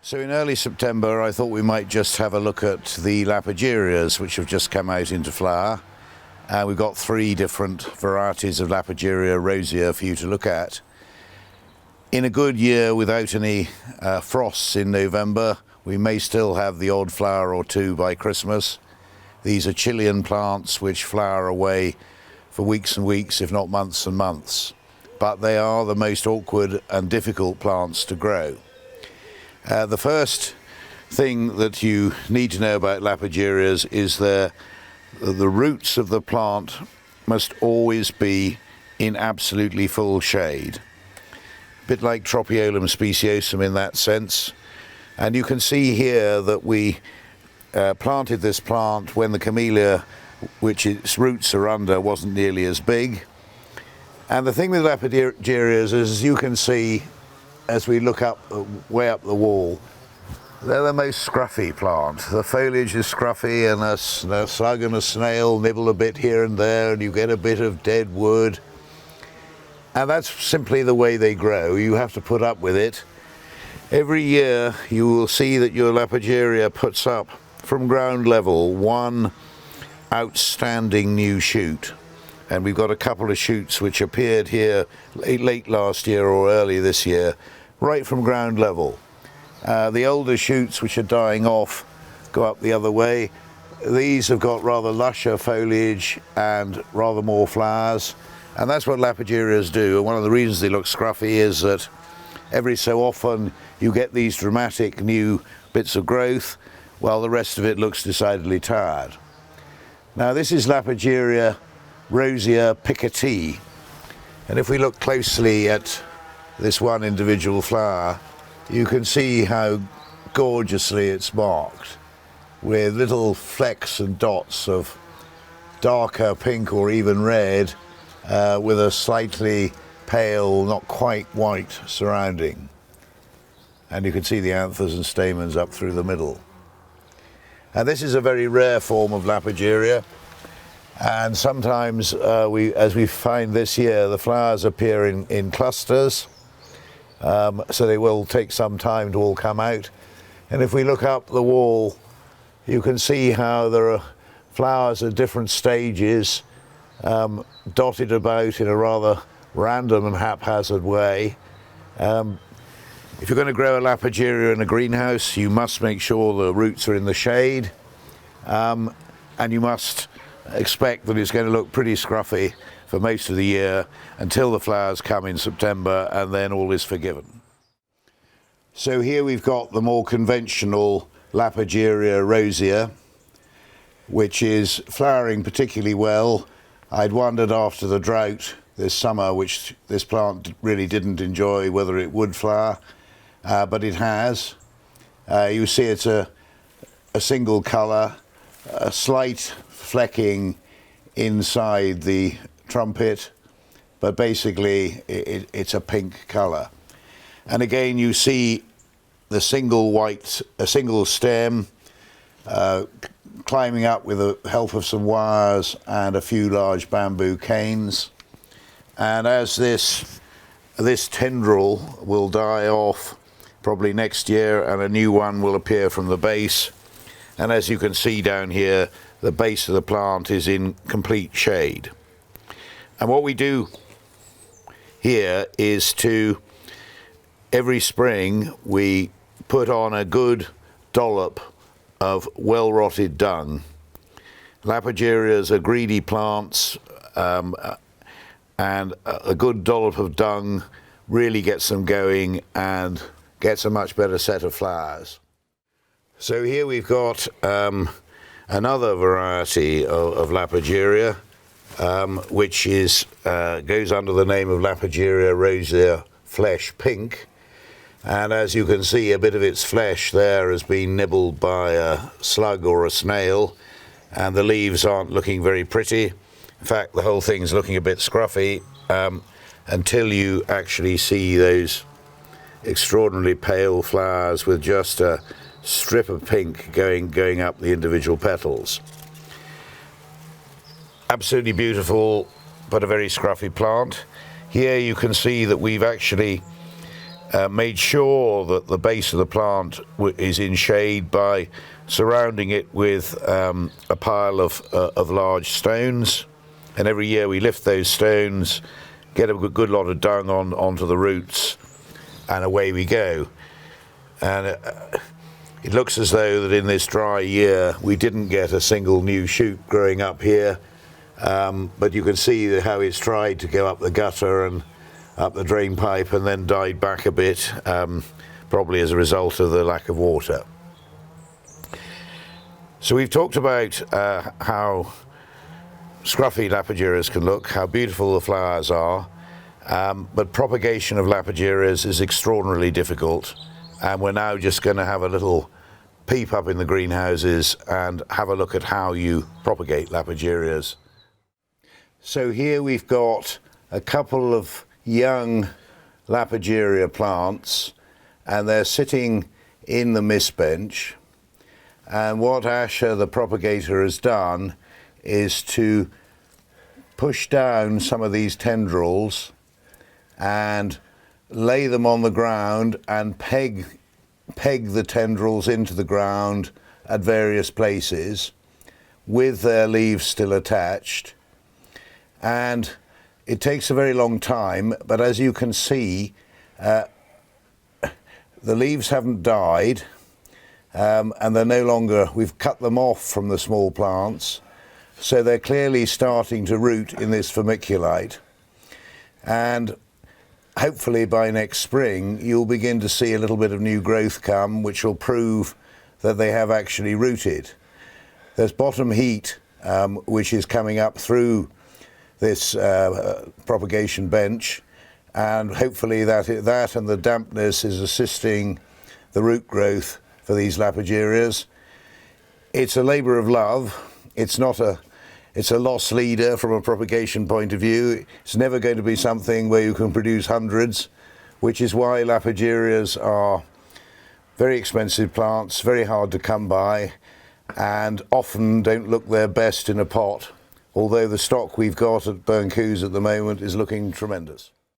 So in early September I thought we might just have a look at the Lapagerias which have just come out into flower. We've got 3 different varieties of Lapageria rosea for you to look at. In a good year without any frosts in November, we may still have the odd flower or 2 by Christmas. These are Chilean plants which flower away for weeks and weeks, if not months and months. But they are the most awkward and difficult plants to grow. The first thing that you need to know about Lapagerias is the roots of the plant must always be in absolutely full shade. A bit like Tropiolum speciosum in that sense. And you can see here that we planted this plant when the camellia, which its roots are under, wasn't nearly as big. And the thing with Lapagerias is, as you can see, as we look up, way up the wall, they're the most scruffy plant. The foliage is scruffy, and a slug and a snail nibble a bit here and there, and you get a bit of dead wood. And that's simply the way they grow. You have to put up with it. Every year you will see that your Lapageria puts up from ground level 1 outstanding new shoot. And we've got a couple of shoots which appeared here late last year or early this year, right from ground level. The older shoots which are dying off go up the other way. These have got rather lusher foliage and rather more flowers, and that's what Lapagerias do. And one of the reasons they look scruffy is that every so often you get these dramatic new bits of growth while the rest of it looks decidedly tired. Now this is Lapageria rosea Picotee, and if we look closely at this one individual flower, you can see how gorgeously it's marked with little flecks and dots of darker pink or even red with a slightly pale, not quite white surrounding. And you can see the anthers and stamens up through the middle. And this is a very rare form of Lapageria. And sometimes, as we find this year, the flowers appear in clusters, so they will take some time to all come out. And if we look up the wall, you can see how there are flowers at different stages, dotted about in a rather random and haphazard way. If you're going to grow a Lapageria in a greenhouse, you must make sure the roots are in the shade, and you must expect that it's going to look pretty scruffy for most of the year until the flowers come in September, and then all is forgiven. So here we've got the more conventional Lapageria rosea, which is flowering particularly well. I'd wondered after the drought this summer, which this plant really didn't enjoy, whether it would flower, but it has. You see it's a single colour, a slight flecking inside the trumpet, but basically it's a pink colour. And again you see the a single stem climbing up with the help of some wires and a few large bamboo canes. And as this tendril will die off probably next year, and a new one will appear from the base. And as you can see down here, the base of the plant is in complete shade. And what we do here is every spring we put on a good dollop of well-rotted dung. Lapagerias are greedy plants, and a good dollop of dung really gets them going and gets a much better set of flowers. So here we've got another variety of Lapageria, which goes under the name of Lapageria rosea flesh pink. And as you can see, a bit of its flesh there has been nibbled by a slug or a snail, and the leaves aren't looking very pretty. In fact, the whole thing's looking a bit scruffy until you actually see those extraordinarily pale flowers with just a strip of pink going up the individual petals. Absolutely beautiful, but a very scruffy plant. Here you can see that we've actually made sure that the base of the plant is in shade by surrounding it with a pile of large stones, and every year we lift those stones, get a good lot of dung onto the roots, and away we go. And it looks as though that in this dry year we didn't get a single new shoot growing up here, but you can see how it's tried to go up the gutter and up the drain pipe and then died back a bit, probably as a result of the lack of water. So we've talked about how scruffy Lapagerias can look, how beautiful the flowers are, but propagation of Lapagerias is extraordinarily difficult, and we're now just going to have a little peep up in the greenhouses and have a look at how you propagate Lapagerias. So here we've got a couple of young Lapageria plants, and they're sitting in the mist bench, and what Asher the propagator has done is to push down some of these tendrils and lay them on the ground and peg the tendrils into the ground at various places with their leaves still attached. And it takes a very long time, but as you can see, the leaves haven't died, and they're no longer, we've cut them off from the small plants, so they're clearly starting to root in this vermiculite. And hopefully by next spring you'll begin to see a little bit of new growth come, which will prove that they have actually rooted. There's bottom heat which is coming up through this propagation bench, and hopefully that and the dampness is assisting the root growth for these Lapagerias. It's a labour of love. It's a loss leader from a propagation point of view. It's never going to be something where you can produce hundreds, which is why Lapagerias are very expensive plants, very hard to come by, and often don't look their best in a pot, although the stock we've got at Caerhays at the moment is looking tremendous.